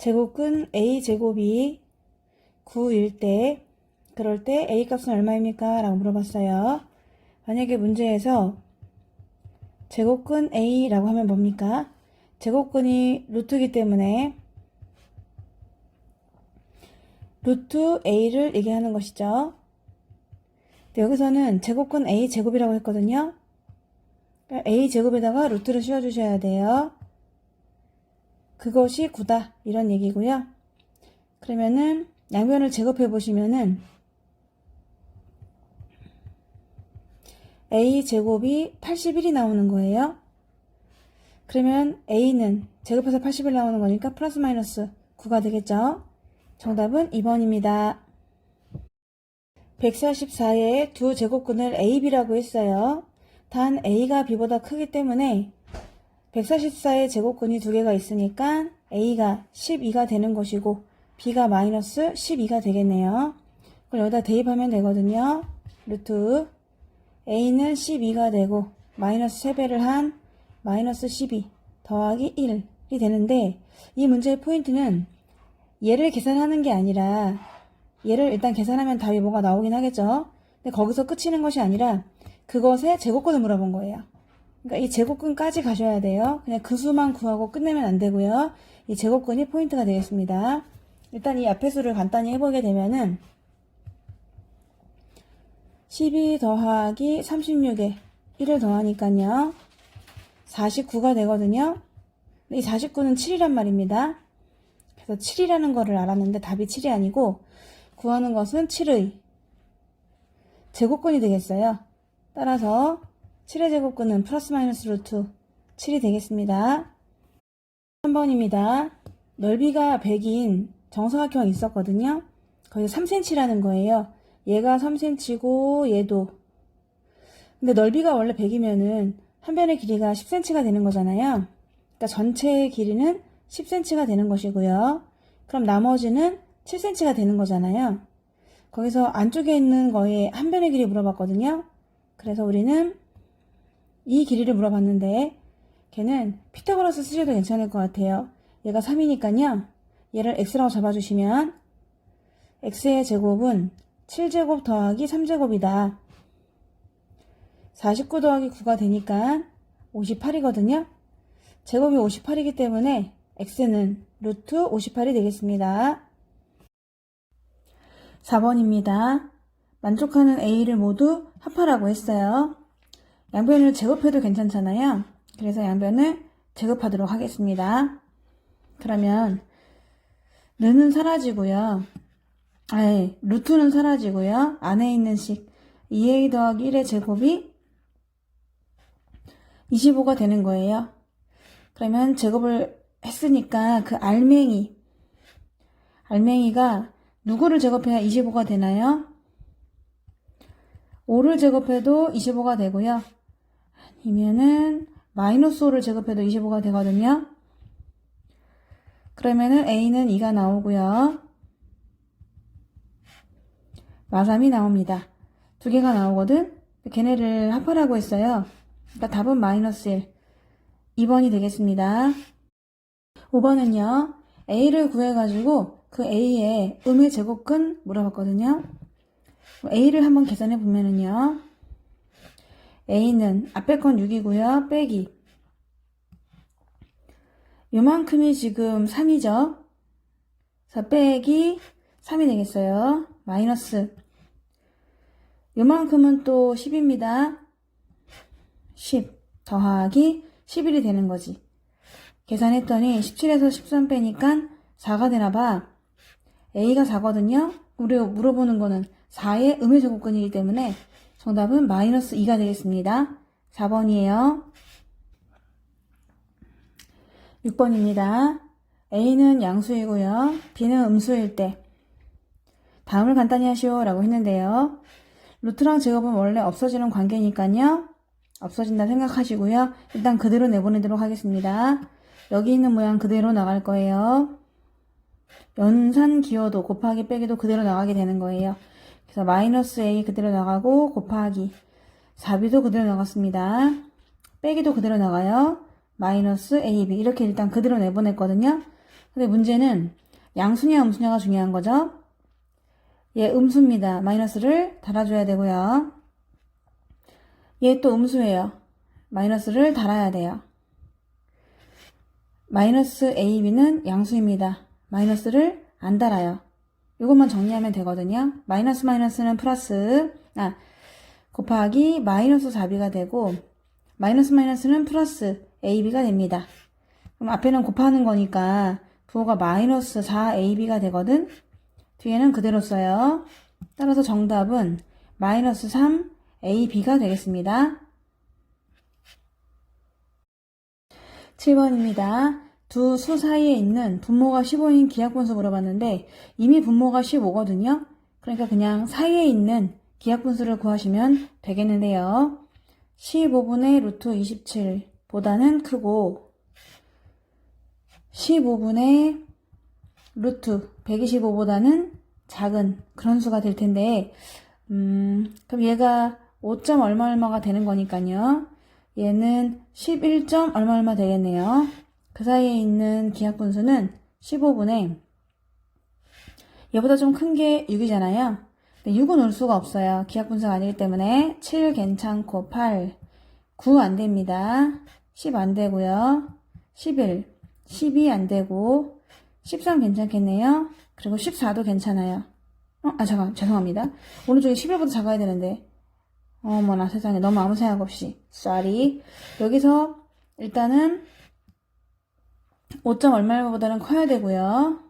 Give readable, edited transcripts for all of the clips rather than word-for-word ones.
제곱근 a제곱이 9일 때, 그럴 때 a 값은 얼마입니까? 라고 물어봤어요. 만약에 문제에서 제곱근 a라고 하면 뭡니까? 제곱근이 루트이기 때문에 루트 a를 얘기하는 것이죠. 여기서는 제곱근 a제곱이라고 했거든요. a제곱에다가 루트를 씌워주셔야 돼요. 그것이 9다 이런 얘기고요. 그러면은 양변을 제곱해 보시면은 a제곱이 81이 나오는 거예요. 그러면 a는 제곱해서 81 나오는 거니까 플러스 마이너스 9가 되겠죠. 정답은 2번입니다. 144의 두 제곱근을 a, b라고 했어요. 단 a가 b보다 크기 때문에 144의 제곱근이 두 개가 있으니까 a가 12가 되는 것이고 b가 마이너스 12가 되겠네요. 그럼 여기다 대입하면 되거든요. 루트 a는 12가 되고 마이너스 3배를 한 마이너스 12 더하기 1이 되는데, 이 문제의 포인트는 얘를 계산하는 게 아니라 얘를 일단 계산하면 답이 뭐가 나오긴 하겠죠. 근데 거기서 끝이는 것이 아니라 그것의 제곱근을 물어본 거예요. 그러니까 이 제곱근까지 가셔야 돼요. 그냥 그 수만 구하고 끝내면 안 되고요. 이 제곱근이 포인트가 되겠습니다. 일단 이 앞의 수를 간단히 해보게 되면은 12 더하기 36에 1을 더하니까요 49가 되거든요. 이 49는 7이란 말입니다. 그래서 7이라는 거를 알았는데 답이 7이 아니고 구하는 것은 7의 제곱근이 되겠어요. 따라서 7의 제곱근은 플러스 마이너스 루트 7이 되겠습니다. 3번입니다. 넓이가 100인 정사각형이 있었거든요. 거기서 3cm라는 거예요. 얘가 3cm고 얘도. 근데 넓이가 원래 100이면은 한 변의 길이가 10cm가 되는 거잖아요. 그러니까 전체의 길이는 10cm가 되는 것이고요. 그럼 나머지는 7cm가 되는 거잖아요. 거기서 안쪽에 있는 거에 한 변의 길이 물어봤거든요. 그래서 우리는 이 길이를 물어봤는데 걔는 피타고라스 쓰셔도 괜찮을 것 같아요. 얘가 3이니까요. 얘를 x라고 잡아주시면 x의 제곱은 7제곱 더하기 3제곱이다. 49 더하기 9가 되니까 58이거든요. 제곱이 58이기 때문에 x는 루트 58이 되겠습니다. 4번입니다. 만족하는 a를 모두 합하라고 했어요. 양변을 제곱해도 괜찮잖아요. 그래서 양변을 제곱하도록 하겠습니다. 그러면 르는 사라지고요. 루트는 사라지고요. 안에 있는 식 2a 더하기 1의 제곱이 25가 되는 거예요. 그러면 제곱을 했으니까 그 알맹이가 누구를 제곱해야 25가 되나요? 5를 제곱해도 25가 되고요. 아니면은 마이너스 5를 제곱해도 25가 되거든요. 그러면은 a는 2가 나오고요. 마삼이 나옵니다. 두 개가 나오거든. 걔네를 합하라고 했어요. 그러니까 답은 마이너스 1. 2번이 되겠습니다. 5번은요. a를 구해가지고 그 a의 음의 제곱근 물어봤거든요. a를 한번 계산해 보면은요. a는 앞에 건 6이고요. 빼기. 요만큼이 지금 3이죠. 그래서 빼기 3이 되겠어요. 마이너스. 요만큼은 또 10입니다. 10 더하기 11이 되는 거지. 계산했더니 17에서 13 빼니까 4가 되나봐. a가 4거든요. 우리가 물어보는 거는 4의 음의 제곱근이기 때문에 정답은 마이너스 2가 되겠습니다. 4번이에요. 6번입니다. a는 양수이고요. b는 음수일 때 다음을 간단히 하시오 라고 했는데요. 루트랑 제곱은 원래 없어지는 관계니까요. 없어진다 생각하시고요. 일단 그대로 내보내도록 하겠습니다. 여기 있는 모양 그대로 나갈 거예요. 연산 기호도 곱하기 빼기도 그대로 나가게 되는 거예요. 그래서 마이너스 a 그대로 나가고 곱하기 4b도 그대로 나갔습니다. 빼기도 그대로 나가요. 마이너스 ab 이렇게 일단 그대로 내보냈거든요. 근데 문제는 양수냐 음수냐가 중요한 거죠. 얘 음수입니다. 마이너스를 달아줘야 되고요. 얘 또 음수예요. 마이너스를 달아야 돼요. 마이너스 a, b는 양수입니다. 마이너스를 안 달아요. 이것만 정리하면 되거든요. 마이너스 마이너스는 플러스, 곱하기 마이너스 4b가 되고, 마이너스 마이너스는 플러스 ab가 됩니다. 그럼 앞에는 곱하는 거니까 부호가 마이너스 4ab가 되거든. 뒤에는 그대로 써요. 따라서 정답은 마이너스 3ab가 되겠습니다. 7번입니다. 두 수 사이에 있는 분모가 15인 기하분수 물어봤는데 이미 분모가 15거든요. 그러니까 그냥 사이에 있는 기하분수를 구하시면 되겠는데요. 15분의 루트 27보다는 크고 15분의 루트 125보다는 작은 그런 수가 될 텐데 그럼 얘가 5점 얼마 얼마가 되는 거니까요. 얘는 11점 얼마 얼마 되겠네요. 그 사이에 있는 기하분수는 15분의 얘보다 좀 큰 게 6이잖아요. 6은 올 수가 없어요. 기하분수가 아니기 때문에 7 괜찮고 8, 9 안 됩니다. 10 안 되고요. 11, 12 안 되고 13 괜찮겠네요. 그리고 14도 괜찮아요. 잠깐 죄송합니다. 오른쪽에 11보다 작아야 되는데 어머나 세상에 너무 아무 생각 없이 sorry. 여기서 일단은 5점 얼마보다는 커야 되고요.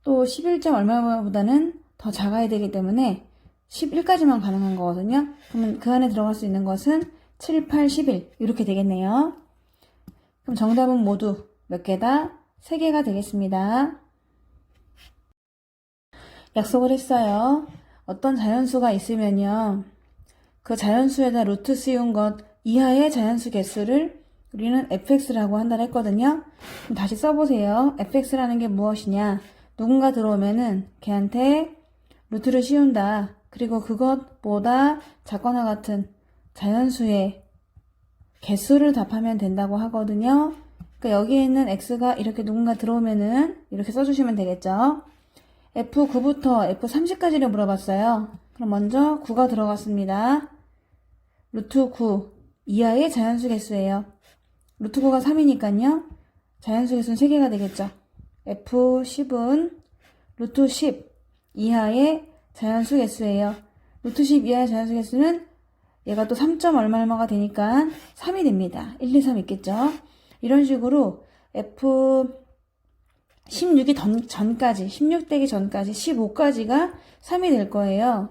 또 11점 얼마보다는 더 작아야 되기 때문에 11까지만 가능한 거거든요. 그러면 그 안에 들어갈 수 있는 것은 7, 8, 11 이렇게 되겠네요. 그럼 정답은 모두 몇 개다? 3개가 되겠습니다. 약속을 했어요. 어떤 자연수가 있으면요. 그 자연수에다 루트 씌운 것 이하의 자연수 개수를 우리는 fx라고 한다 했거든요. 그럼 다시 써보세요. fx라는 게 무엇이냐? 누군가 들어오면은 걔한테 루트를 씌운다. 그리고 그것보다 작거나 같은 자연수의 개수를 답하면 된다고 하거든요. 그러니까 여기에 있는 x가 이렇게 누군가 들어오면은 이렇게 써주시면 되겠죠. f9부터 f30까지를 물어봤어요. 그럼 먼저 9가 들어갔습니다. 루트 9 이하의 자연수 개수예요. 루트 9가 3이니까요. 자연수 개수는 3개가 되겠죠. f10은 루트 10 이하의 자연수 개수예요. 루트 10 이하의 자연수 개수는 얘가 또 3점 얼마 얼마가 되니까 3이 됩니다. 1, 2, 3 있겠죠. 이런 식으로 f16이 전까지 16 되기 전까지 15까지가 3이 될 거예요.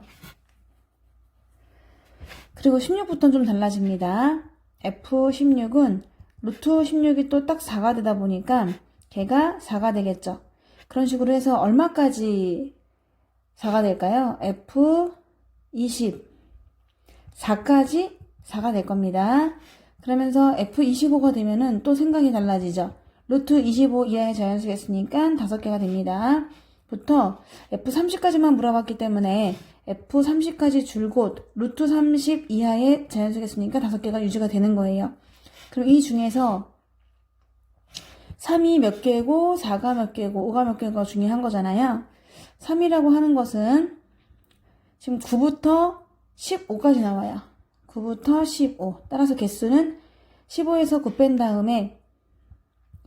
그리고 16부터는 좀 달라집니다. f16은 루트 16이 또 딱 4가 되다 보니까 걔가 4가 되겠죠. 그런 식으로 해서 얼마까지 4가 될까요? f20 4까지 4가 될 겁니다. 그러면서 f25가 되면은 또 생각이 달라지죠. 루트 25 이하의 자연수겠으니까 5개가 됩니다. 부터 f30까지만 물어봤기 때문에 f30까지 줄곧 루트 30 이하의 자연수겠으니까 5개가 유지가 되는 거예요. 그럼 이 중에서 3이 몇 개고 4가 몇 개고 5가 몇 개가 중요한 거잖아요. 3이라고 하는 것은 지금 9부터 15까지 나와요. 9부터 15. 따라서 개수는 15에서 9 뺀 다음에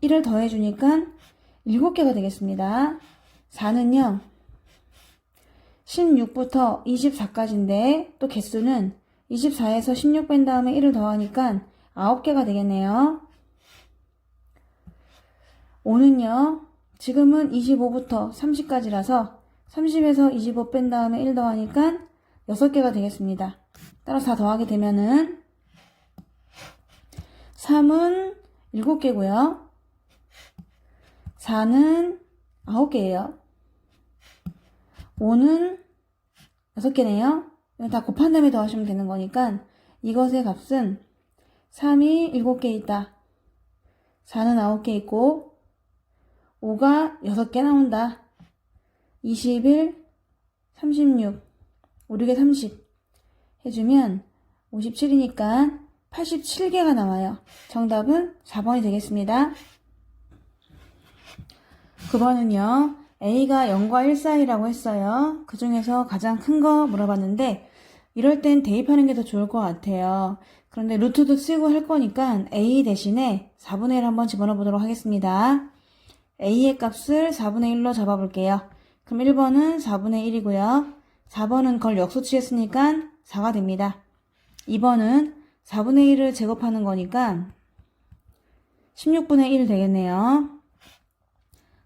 1을 더해주니까 7개가 되겠습니다. 4는요. 16부터 24까지인데 또 개수는 24에서 16 뺀 다음에 1을 더하니까 9개가 되겠네요. 5는요. 지금은 25부터 30까지라서 30에서 25 뺀 다음에 1 더하니까 6개가 되겠습니다. 따라서 다 더하게 되면은 3은 7개고요. 4는 9개예요. 5는 6개네요. 이거 다 곱한 다음에 더하시면 되는 거니까 이것의 값은 3이 7개 있다. 4는 9개 있고 5가 6개 나온다. 21, 36, 5, 6에 30 해주면 57이니까 87개가 나와요. 정답은 4번이 되겠습니다. 9번은요. A가 0과 1 사이라고 했어요. 그 중에서 가장 큰 거 물어봤는데 이럴 땐 대입하는 게 더 좋을 것 같아요. 그런데 루트도 쓰고 할 거니까 A 대신에 4분의 1 한번 집어넣어 보도록 하겠습니다. A의 값을 4분의 1로 잡아볼게요. 그럼 1번은 4분의 1이고요. 4번은 걸 역수 취했으니까 4가 됩니다. 2번은 4분의 1을 제곱하는 거니까 16분의 1 되겠네요.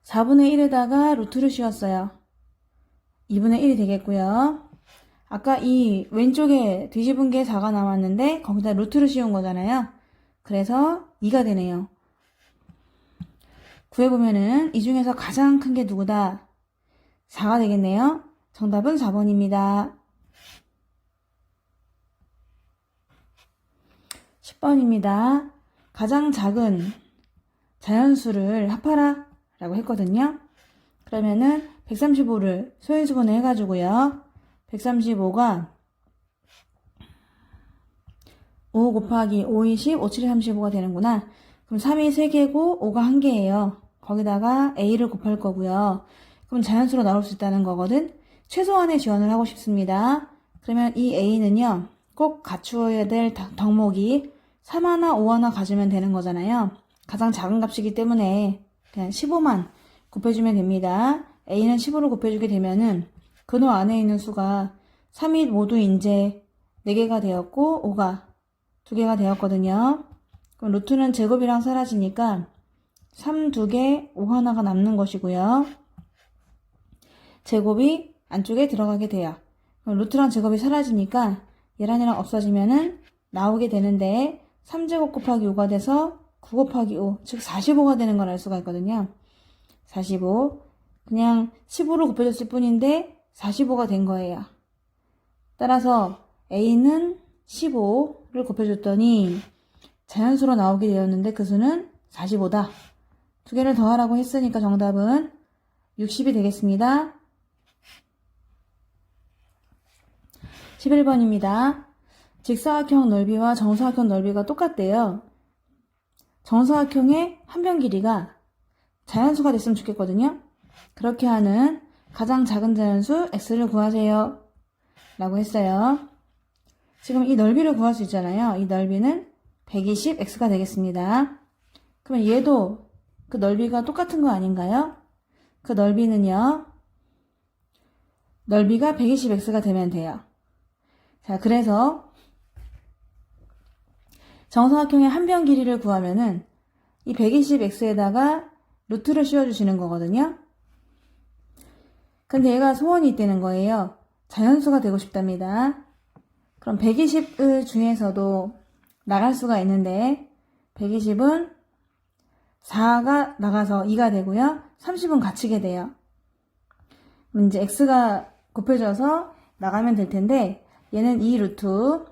4분의 1에다가 루트를 씌웠어요. 2분의 1이 되겠고요. 아까 이 왼쪽에 뒤집은 게 4가 나왔는데 거기다 루트를 씌운 거잖아요. 그래서 2가 되네요. 구해보면은 이 중에서 가장 큰 게 누구다? 4가 되겠네요. 정답은 4번입니다. 10번입니다. 가장 작은 자연수를 합하라 라고 했거든요. 그러면은 135를 소인수분해 해가지고요. 135가 5 곱하기 5, 20, 5, 7, 35가 되는구나. 그럼 3이 3개고 5가 1개예요. 거기다가 A를 곱할 거고요. 그럼 자연수로 나올 수 있다는 거거든. 최소한의 지원을 하고 싶습니다. 그러면 이 A는요. 꼭 갖추어야 될 덕목이 3 하나, 5 하나 가지면 되는 거잖아요. 가장 작은 값이기 때문에 그냥 15만 곱해주면 됩니다. A는 15로 곱해주게 되면은 근호 안에 있는 수가 3이 모두 이제 4개가 되었고 5가 2개가 되었거든요. 그럼 루트는 제곱이랑 사라지니까 3 2개, 5 하나가 남는 것이고요. 제곱이 안쪽에 들어가게 돼요. 그럼 루트랑 제곱이 사라지니까 얘랑 얘랑 없어지면은 나오게 되는데 3제곱 곱하기 5가 돼서 9 곱하기 5, 즉 45가 되는 걸 알 수가 있거든요. 45. 그냥 15로 곱해졌을 뿐인데 45가 된 거예요. 따라서 A는 15를 곱해줬더니 자연수로 나오게 되었는데 그 수는 45다. 두 개를 더하라고 했으니까 정답은 60이 되겠습니다. 11번입니다. 직사각형 넓이와 정사각형 넓이가 똑같대요. 정사각형의 한 변 길이가 자연수가 됐으면 좋겠거든요. 그렇게 하는 가장 작은 자연수 x를 구하세요 라고 했어요. 지금 이 넓이를 구할 수 있잖아요. 이 넓이는 120x가 되겠습니다. 그러면 얘도 그 넓이가 똑같은 거 아닌가요? 그 넓이는요. 넓이가 120x가 되면 돼요. 자, 그래서 정사각형의 한 변 길이를 구하면은 이 120x에다가 루트를 씌워주시는 거거든요. 근데 얘가 소원이 있다는 거예요. 자연수가 되고 싶답니다. 그럼 120 중에서도 나갈 수가 있는데 120은 4가 나가서 2가 되고요. 30은 갇히게 돼요. 그럼 이제 x가 곱해져서 나가면 될 텐데 얘는 2 루트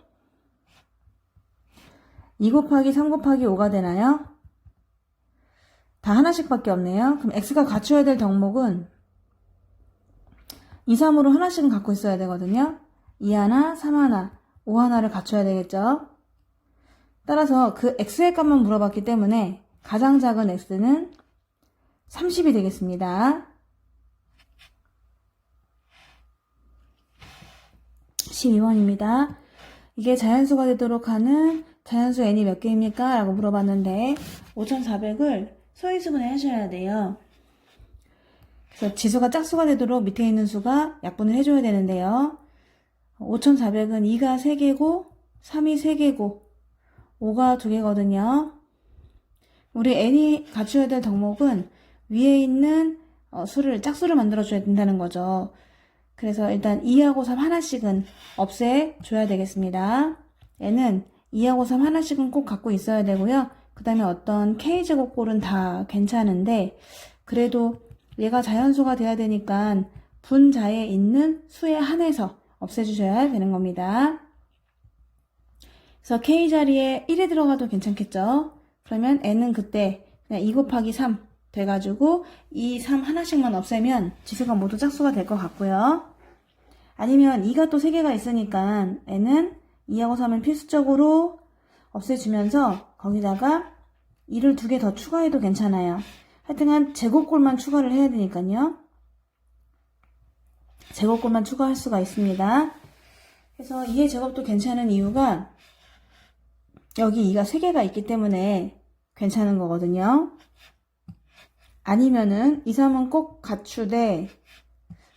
2 곱하기 3 곱하기 5가 되나요? 다 하나씩 밖에 없네요. 그럼 x가 갖춰야 될 덕목은 2, 3으로 하나씩은 갖고 있어야 되거든요. 2 하나, 3 하나, 5 하나를 갖춰야 되겠죠. 따라서 그 x의 값만 물어봤기 때문에 가장 작은 x는 30이 되겠습니다. 12번입니다. 이게 자연수가 되도록 하는 자연수 n이 몇 개입니까? 라고 물어봤는데 5400을 소인수분해 하셔야 돼요. 그래서 지수가 짝수가 되도록 밑에 있는 수가 약분을 해줘야 되는데요. 5400은 2가 3개고 3이 3개고 5가 2개거든요. 우리 n이 갖춰야 될 덕목은 위에 있는 수를 짝수를 만들어줘야 된다는 거죠. 그래서 일단 2하고 3 하나씩은 없애줘야 되겠습니다. n은 2하고 3 하나씩은 꼭 갖고 있어야 되고요. 그 다음에 어떤 k제곱꼴은 다 괜찮은데 그래도 얘가 자연수가 돼야 되니까 분자에 있는 수에 한해서 없애주셔야 되는 겁니다. 그래서 k 자리에 1이 들어가도 괜찮겠죠. 그러면 n은 그때 그냥 2 곱하기 3 돼가지고 2, 3 하나씩만 없애면 지수가 모두 짝수가 될 것 같고요. 아니면 2가 또 3개가 있으니까 n은 2하고 3은 필수적으로 없애주면서 거기다가 2를 2개 더 추가해도 괜찮아요. 하여튼간 제곱꼴만 추가를 해야 되니까요. 제곱꼴만 추가할 수가 있습니다. 그래서 2의 제곱도 괜찮은 이유가 여기 2가 3개가 있기 때문에 괜찮은 거거든요. 아니면은 2, 3은 꼭 갖추되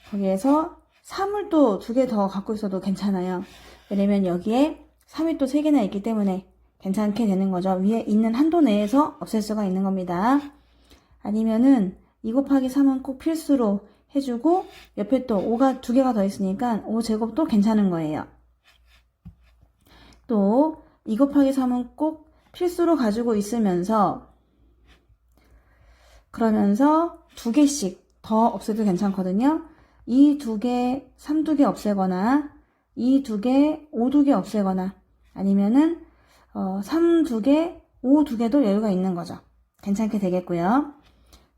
거기에서 3을 또 2개 더 갖고 있어도 괜찮아요. 왜냐면 여기에 3이 또 3개나 있기 때문에 괜찮게 되는 거죠. 위에 있는 한도 내에서 없앨 수가 있는 겁니다. 아니면은 2 곱하기 3은 꼭 필수로 해주고 옆에 또 5가 2개가 더 있으니까 5제곱도 괜찮은 거예요. 또 2 곱하기 3은 꼭 필수로 가지고 있으면서 그러면서 2개씩 더 없애도 괜찮거든요. 이 2개, 3 2개 없애거나 이 2개, 5 2개 없애거나 아니면은 3 2개, 5 2개도 여유가 있는 거죠. 괜찮게 되겠고요.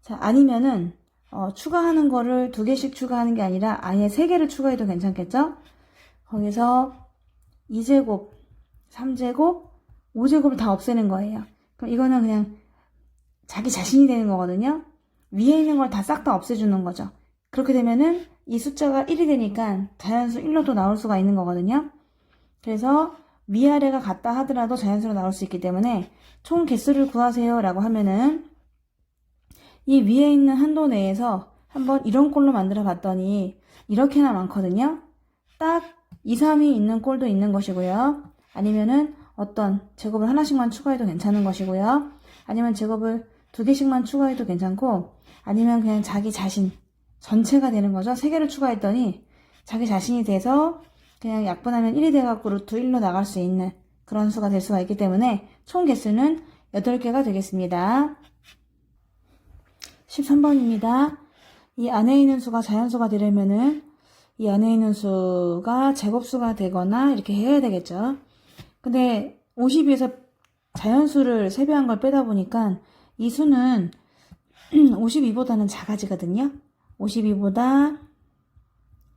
자, 아니면은 추가하는 거를 2개씩 추가하는 게 아니라 아예 3개를 추가해도 괜찮겠죠? 거기서 2제곱, 3제곱, 5제곱을 다 없애는 거예요. 그럼 이거는 그냥 자기 자신이 되는 거거든요. 위에 있는 걸 다 싹 다 없애주는 거죠. 그렇게 되면은 이 숫자가 1이 되니까 자연수 1로도 나올 수가 있는 거거든요. 그래서 위아래가 같다 하더라도 자연수로 나올 수 있기 때문에 총 개수를 구하세요 라고 하면은 이 위에 있는 한도 내에서 한번 이런 꼴로 만들어 봤더니 이렇게나 많거든요. 딱 2, 3이 있는 꼴도 있는 것이고요. 아니면은 어떤 제곱을 하나씩만 추가해도 괜찮은 것이고요. 아니면 제곱을 2개씩만 추가해도 괜찮고 아니면 그냥 자기 자신 전체가 되는 거죠. 3개를 추가했더니 자기 자신이 돼서 그냥 약분하면 1이 돼갖고 루트 1로 나갈 수 있는 그런 수가 될 수가 있기 때문에 총 개수는 8개가 되겠습니다. 13번입니다. 이 안에 있는 수가 자연수가 되려면은 이 안에 있는 수가 제곱수가 되거나 이렇게 해야 되겠죠. 근데 52에서 자연수를 세배한 걸 빼다 보니까 이 수는 52보다는 작아지거든요. 52보다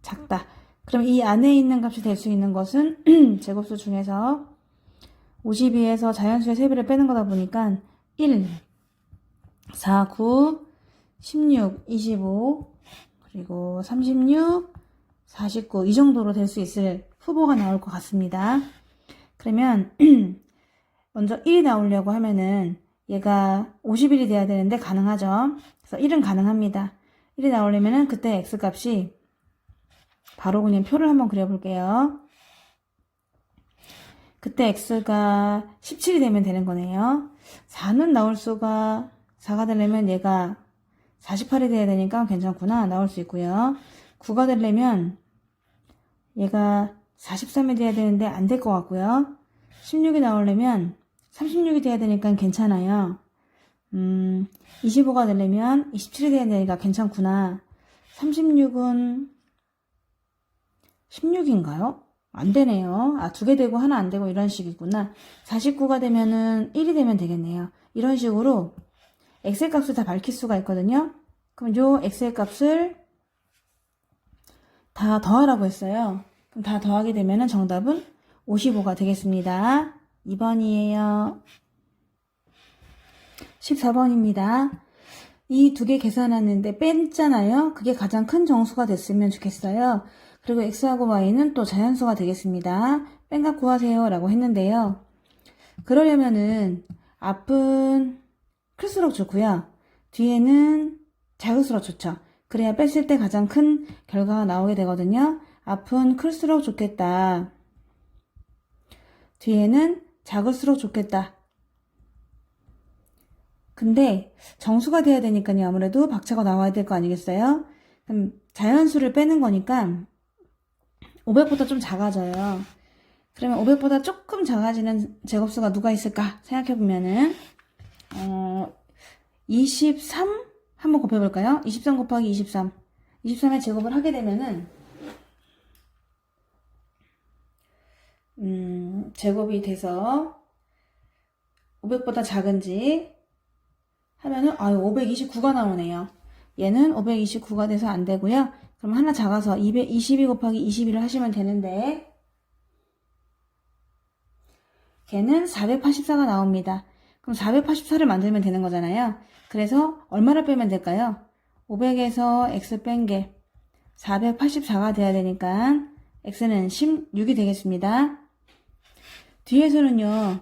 작다. 그럼 이 안에 있는 값이 될 수 있는 것은 제곱수 중에서 52에서 자연수의 세배를 빼는 거다 보니까 1, 4, 9, 16, 25, 그리고 36, 49 이 정도로 될 수 있을 후보가 나올 것 같습니다. 그러면 먼저 1이 나오려고 하면은 얘가 51이 돼야 되는데 가능하죠. 그래서 1은 가능합니다. 1이 나오려면은 그때 x값이 바로 그냥 표를 한번 그려볼게요. 그때 x가 17이 되면 되는 거네요. 4는 나올 수가 4가 되려면 얘가 48이 돼야 되니까 괜찮구나. 나올 수 있고요. 9가 되려면 얘가 43이 돼야 되는데 안 될 것 같고요. 16이 나오려면 36이 돼야 되니까 괜찮아요. 25가 되려면 27이 돼야 되니까 괜찮구나. 36은 16인가요? 안 되네요. 2개 되고 하나 안 되고 이런 식이구나. 49가 되면은 1이 되면 되겠네요. 이런 식으로 x의 값을 다 밝힐 수가 있거든요. 그럼 요 x의 값을 다 더하라고 했어요. 그럼 다 더하게 되면은 정답은 55가 되겠습니다. 2번이에요. 14번입니다. 이 2개 계산하는데 뺐잖아요. 그게 가장 큰 정수가 됐으면 좋겠어요. 그리고 x하고 y는 또 자연수가 되겠습니다. 뺀 값 구하세요 라고 했는데요. 그러려면은 앞은 클수록 좋고요. 뒤에는 작을수록 좋죠. 그래야 뺐을 때 가장 큰 결과가 나오게 되거든요. 앞은 클수록 좋겠다. 뒤에는 작을수록 좋겠다. 근데 정수가 돼야 되니까요. 아무래도 박차가 나와야 될 거 아니겠어요? 그럼 자연수를 빼는 거니까 500보다 좀 작아져요. 그러면 500보다 조금 작아지는 제곱수가 누가 있을까 생각해보면은 23 한번 곱해볼까요? 23 곱하기 23 23의 제곱을 하게 되면은 제곱이 돼서 500보다 작은지 하면은 529가 나오네요. 얘는 529가 돼서 안 되고요. 그럼 하나 작아서 222 곱하기 21을 하시면 되는데 걔는 484가 나옵니다. 그럼 484를 만들면 되는 거잖아요. 그래서 얼마를 빼면 될까요? 500에서 x 뺀 게 484가 돼야 되니까 x는 16이 되겠습니다. 뒤에서는요,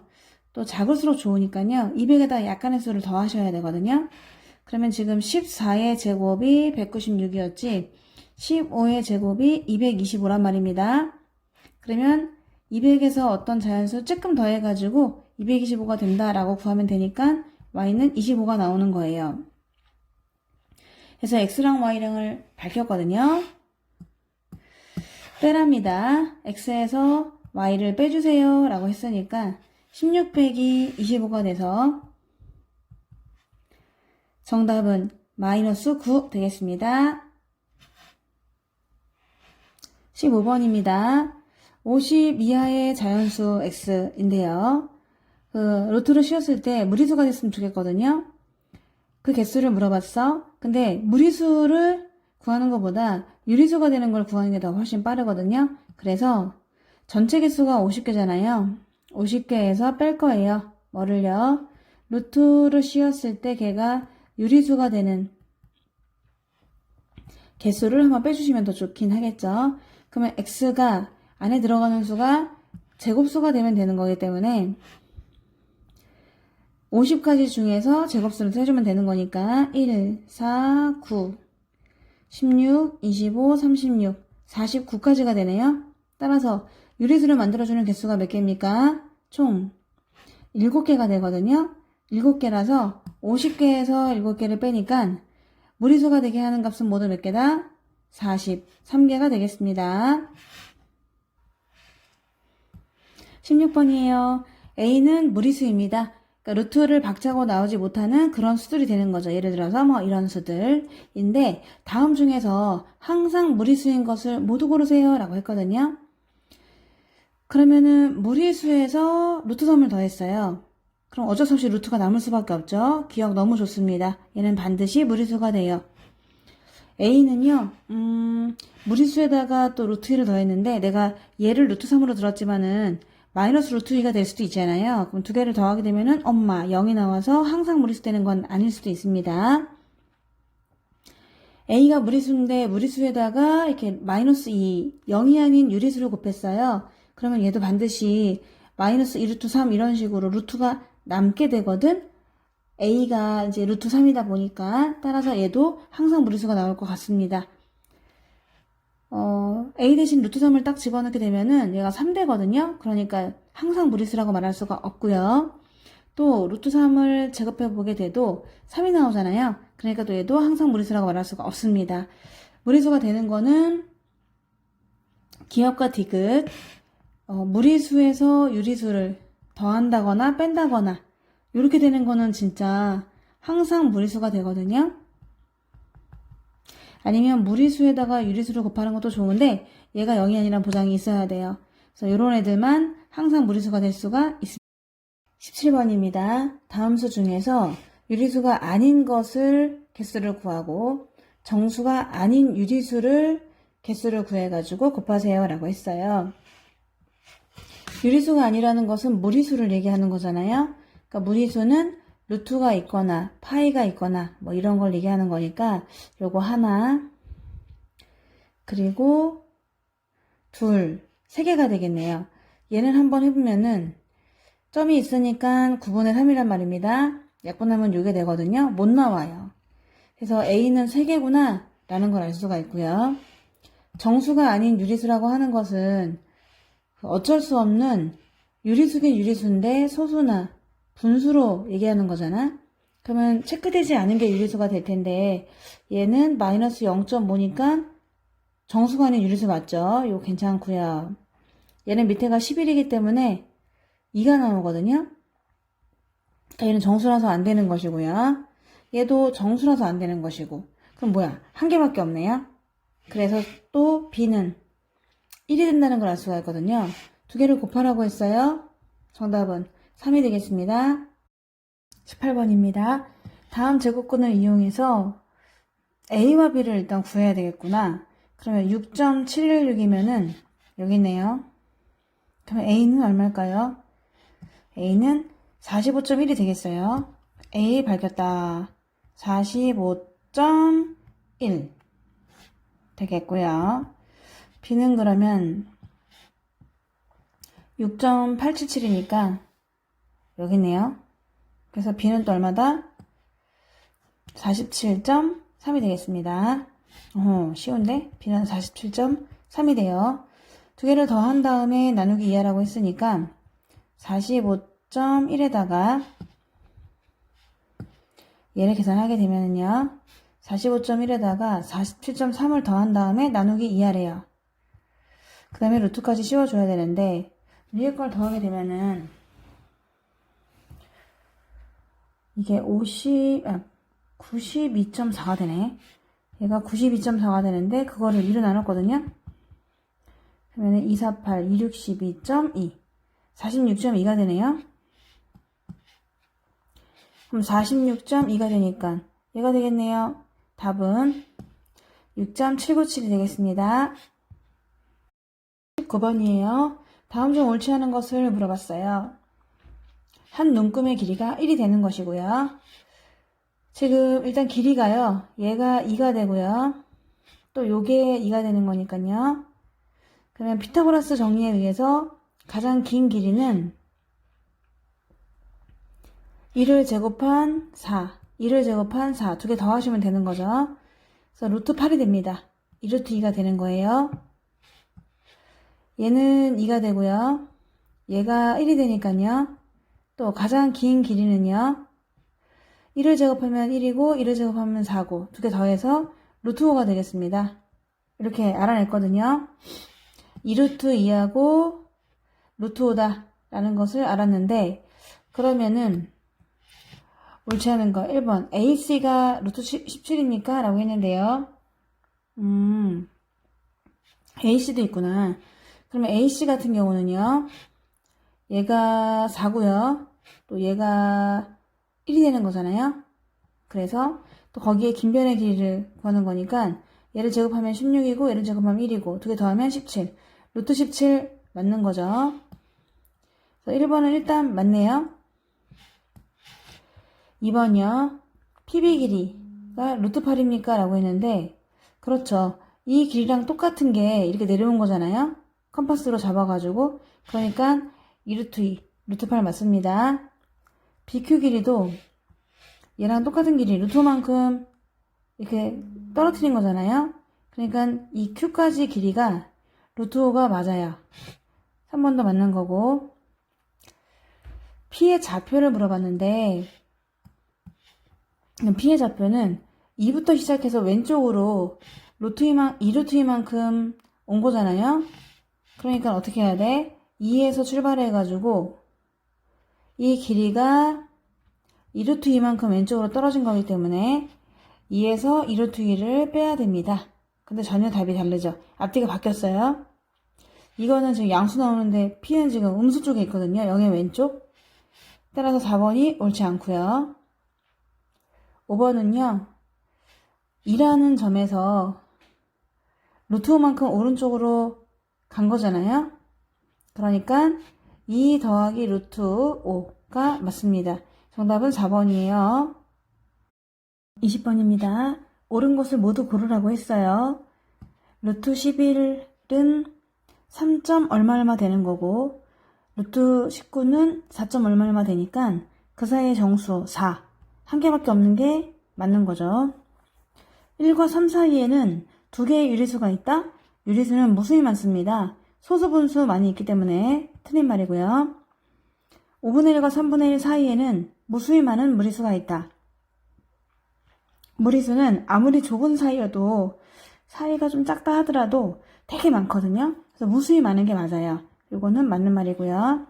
또 작을수록 좋으니까요, 200에다 약간의 수를 더하셔야 되거든요. 그러면 지금 14의 제곱이 196이었지, 15의 제곱이 225란 말입니다. 그러면 200에서 어떤 자연수 조금 더해가지고 225가 된다라고 구하면 되니까 y는 25가 나오는 거예요. 그래서 x랑 y랑을 밝혔거든요. 빼랍니다. x에서 y를 빼주세요 라고 했으니까 16 빼기 25가 돼서 정답은 마이너스 9 되겠습니다. 15번입니다. 50 이하의 자연수 x인데요. 루트를 씌웠을 때 무리수가 됐으면 좋겠거든요. 그 개수를 물어봤어. 근데 무리수를 구하는 것보다 유리수가 되는 걸 구하는 게 더 훨씬 빠르거든요. 그래서 전체 개수가 50개잖아요. 50개에서 뺄 거예요. 뭐를요? 루트를 씌웠을 때 걔가 유리수가 되는 개수를 한번 빼주시면 더 좋긴 하겠죠. 그러면 x가 안에 들어가는 수가 제곱수가 되면 되는 거기 때문에 50가지 중에서 제곱수를 세주면 되는 거니까 1, 4, 9, 16, 25, 36, 49까지가 되네요. 따라서 유리수를 만들어주는 개수가 몇 개입니까? 총 7개가 되거든요. 7개라서 50개에서 7개를 빼니까 무리수가 되게 하는 값은 모두 몇 개다? 43개가 되겠습니다. 16번이에요. A는 무리수입니다. 그러니까 루트를 박차고 나오지 못하는 그런 수들이 되는 거죠. 예를 들어서 뭐 이런 수들인데 다음 중에서 항상 무리수인 것을 모두 고르세요 라고 했거든요. 그러면은 무리수에서 루트 3을 더했어요. 그럼 어쩔 수 없이 루트가 남을 수밖에 없죠. 기억 너무 좋습니다. 얘는 반드시 무리수가 돼요. A는요, 무리수에다가 또 루트 2를 더했는데 내가 얘를 루트 3으로 들었지만은 마이너스 루트 2가 될 수도 있잖아요. 그럼 두 개를 더하게 되면은 0이 나와서 항상 무리수 되는 건 아닐 수도 있습니다. A가 무리수인데 무리수에다가 이렇게 마이너스 2, 0이 아닌 유리수를 곱했어요. 그러면 얘도 반드시 마이너스 2루트 3 이런 식으로 루트가 남게 되거든. A가 이제 루트 3이다 보니까 따라서 얘도 항상 무리수가 나올 것 같습니다. A 대신 루트 3을 딱 집어넣게 되면은 얘가 3되거든요. 그러니까 항상 무리수라고 말할 수가 없고요. 또 루트 3을 제곱해 보게 돼도 3이 나오잖아요. 그러니까 또 얘도 항상 무리수라고 말할 수가 없습니다. 무리수가 되는 거는 기억과 디귿, 무리수에서 유리수를 더한다거나 뺀다거나 이렇게 되는 거는 진짜 항상 무리수가 되거든요. 아니면 무리수에다가 유리수를 곱하는 것도 좋은데 얘가 0이 아니란 보장이 있어야 돼요. 그래서 이런 애들만 항상 무리수가 될 수가 있습니다. 17번입니다. 다음 수 중에서 유리수가 아닌 것을 개수를 구하고 정수가 아닌 유리수를 개수를 구해가지고 곱하세요 라고 했어요. 유리수가 아니라는 것은 무리수를 얘기하는 거잖아요. 그러니까 무리수는 루트가 있거나 파이가 있거나 뭐 이런 걸 얘기하는 거니까 요거 하나 그리고 둘, 세 개가 되겠네요. 얘는 한번 해보면은 점이 있으니까 9분의 3이란 말입니다. 약분하면 요게 되거든요. 못 나와요. 그래서 A는 3개구나 라는 걸 알 수가 있고요. 정수가 아닌 유리수라고 하는 것은 어쩔 수 없는 유리수긴 유리수인데 소수나 분수로 얘기하는 거잖아. 그러면 체크되지 않은 게 유리수가 될 텐데 얘는 마이너스 0.5니까 정수가 아닌 유리수 맞죠? 이거 괜찮고요. 얘는 밑에가 11이기 때문에 2가 나오거든요. 그러니까 얘는 정수라서 안 되는 것이고요. 얘도 정수라서 안 되는 것이고. 그럼 뭐야? 한 개밖에 없네요. 그래서 또 B는 1이 된다는 걸 알 수가 있거든요. 두 개를 곱하라고 했어요. 정답은 3이 되겠습니다. 18번입니다. 다음 제곱근을 이용해서 A와 B를 일단 구해야 되겠구나. 그러면 6.716이면은 여기 있네요. 그러면 A는 얼마일까요? A는 45.1이 되겠어요. A 밝혔다. 45.1 되겠고요. B는 그러면 6.877이니까 여기 있네요. 그래서 B는 또 얼마다? 47.3이 되겠습니다. 쉬운데? B는 47.3이 돼요. 두 개를 더한 다음에 나누기 2하라고 했으니까 45.1에다가 얘를 계산하게 되면요. 45.1에다가 47.3을 더한 다음에 나누기 2하래요. 그 다음에 루트까지 씌워줘야 되는데 위에 걸 더하게 되면은 이게 92.4가 되네. 얘가 92.4가 되는데 그거를 2로 나눴거든요. 그러면 248, 262.2 46.2가 되네요. 그럼 46.2가 되니까 얘가 되겠네요. 답은 6.797이 되겠습니다. 19번이에요. 다음 중 옳지 않은 것을 물어봤어요. 한 눈금의 길이가 1이 되는 것이고요. 지금 일단 길이가요. 얘가 2가 되고요. 또 요게 2가 되는 거니까요. 그러면 피타고라스 정리에 의해서 가장 긴 길이는 2를 제곱한 4, 2를 제곱한 4 두 개 더하시면 되는 거죠. 그래서 루트 8이 됩니다. 2루트 2가 되는 거예요. 얘는 2가 되고요. 얘가 1이 되니까요. 또 가장 긴 길이는요. 1을 제곱하면 1이고 1을 제곱하면 4고 두 개 더해서 루트 5가 되겠습니다. 이렇게 알아냈거든요. 2루트 2하고 루트 5다 라는 것을 알았는데 그러면은 옳지 않은 거 1번 AC가 루트 17입니까? 라고 했는데요. AC도 있구나. 그러면 AC 같은 경우는요. 얘가 4고요. 또 얘가 1이 되는 거잖아요. 그래서 또 거기에 긴 변의 길이를 구하는 거니까 얘를 제곱하면 16이고 얘를 제곱하면 1이고 두 개 더하면 17. 루트 17 맞는 거죠. 그래서 1번은 일단 맞네요. 2번이요. PB 길이가 루트 8입니까? 라고 했는데 그렇죠. 이 길이랑 똑같은 게 이렇게 내려온 거잖아요. 컴파스로 잡아가지고 그러니까 2루트 2, 루트 8 맞습니다. BQ 길이도 얘랑 똑같은 길이 루트만큼 이렇게 떨어뜨린 거잖아요. 그러니까 이 Q까지 길이가 루트 5가 맞아요. 3번도 맞는 거고 P의 좌표를 물어봤는데 P의 좌표는 2부터 시작해서 왼쪽으로 루트 2루트 2만큼 온 거잖아요. 그러니까 어떻게 해야 돼? 2에서 출발해가지고 이 길이가 2루트 2만큼 왼쪽으로 떨어진 거기 때문에 2에서 2루트 2를 빼야 됩니다. 근데 전혀 답이 다르죠. 앞뒤가 바뀌었어요. 이거는 지금 양수 나오는데 P는 지금 음수 쪽에 있거든요. 0의 왼쪽. 따라서 4번이 옳지 않고요. 5번은요. 2라는 점에서 루트 5만큼 오른쪽으로 간 거잖아요. 그러니까 2 더하기 루트 5가 맞습니다. 정답은 4번이에요. 20번입니다. 옳은 것을 모두 고르라고 했어요. 루트 11은 3점 얼마 되는 거고 루트 19는 4점 얼마 되니까 그 사이의 정수 4. 한 개밖에 없는 게 맞는 거죠. 1과 3 사이에는 두 개의 유리수가 있다? 유리수는 무수히 많습니다. 소수 분수 많이 있기 때문에 틀린 말이고요. 5분의 1과 3분의 1 사이에는 무수히 많은 무리수가 있다. 무리수는 아무리 좁은 사이여도 사이가 좀 작다 하더라도 되게 많거든요. 그래서 무수히 많은 게 맞아요. 이거는 맞는 말이고요.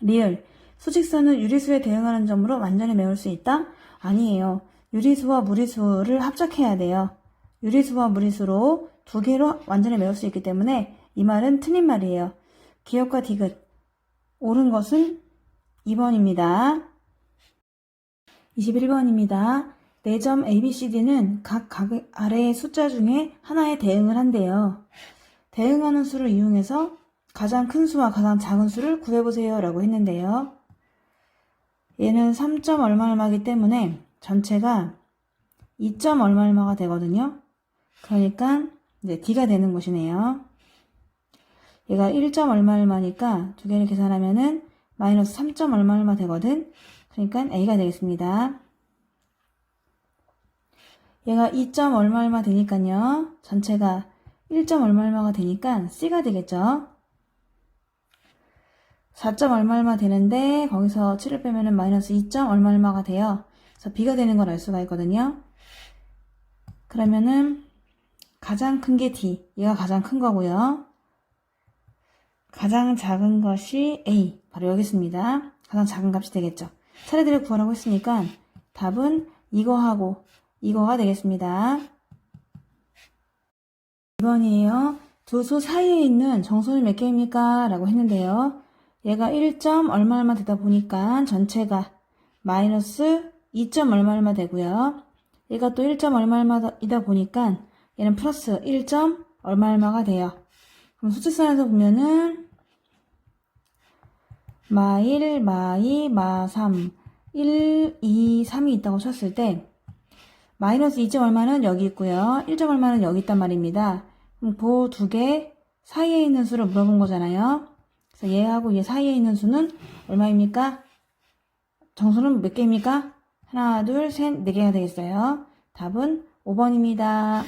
리을. 수직선은 유리수에 대응하는 점으로 완전히 메울 수 있다? 아니에요. 유리수와 무리수를 합작해야 돼요. 유리수와 무리수로 두 개로 완전히 메울 수 있기 때문에 이 말은 틀린 말이에요. 기역과 디귿. 옳은 것은 2번입니다. 21번입니다. 4점 ABCD는 각 아래의 숫자 중에 하나에 대응을 한대요. 대응하는 수를 이용해서 가장 큰 수와 가장 작은 수를 구해보세요 라고 했는데요. 얘는 3점 얼마 얼마이기 때문에 전체가 2점 얼마 얼마가 되거든요. 그러니까 이제 D가 되는 곳이네요. 얘가 1점 얼마 얼마니까 두 개를 계산하면은 마이너스 3점 얼마 얼마 되거든. 그러니까 A가 되겠습니다. 얘가 2점 얼마 얼마 되니까요. 전체가 1점 얼마 얼마가 되니까 C가 되겠죠. 4점 얼마 얼마 되는데 거기서 7을 빼면은 마이너스 2점 얼마 얼마가 돼요. 그래서 B가 되는 걸 알 수가 있거든요. 그러면은 가장 큰 게 D, 얘가 가장 큰 거고요. 가장 작은 것이 A, 바로 여기 있습니다. 가장 작은 값이 되겠죠. 차례대로 구하라고 했으니까 답은 이거하고 이거가 되겠습니다. 2번이에요. 두 수 사이에 있는 정수는 몇 개입니까? 라고 했는데요. 얘가 1점 얼마 얼마 되다 보니까 전체가 마이너스 2점 얼마 얼마 되고요. 얘가 또 1점 얼마 얼마이다 보니까 얘는 플러스 1점 얼마 얼마가 돼요. 그럼 수직선에서 보면은 마1, 마2, 마3, 1, 2, 3이 있다고 쳤을 때 마이너스 2점 얼마는 여기 있고요. 1점 얼마는 여기 있단 말입니다. 그럼 그 두 개 사이에 있는 수를 물어본 거잖아요. 그래서 얘하고 얘 사이에 있는 수는 얼마입니까? 정수는 몇 개입니까? 하나, 둘, 셋, 네 개가 되겠어요. 답은 5번입니다.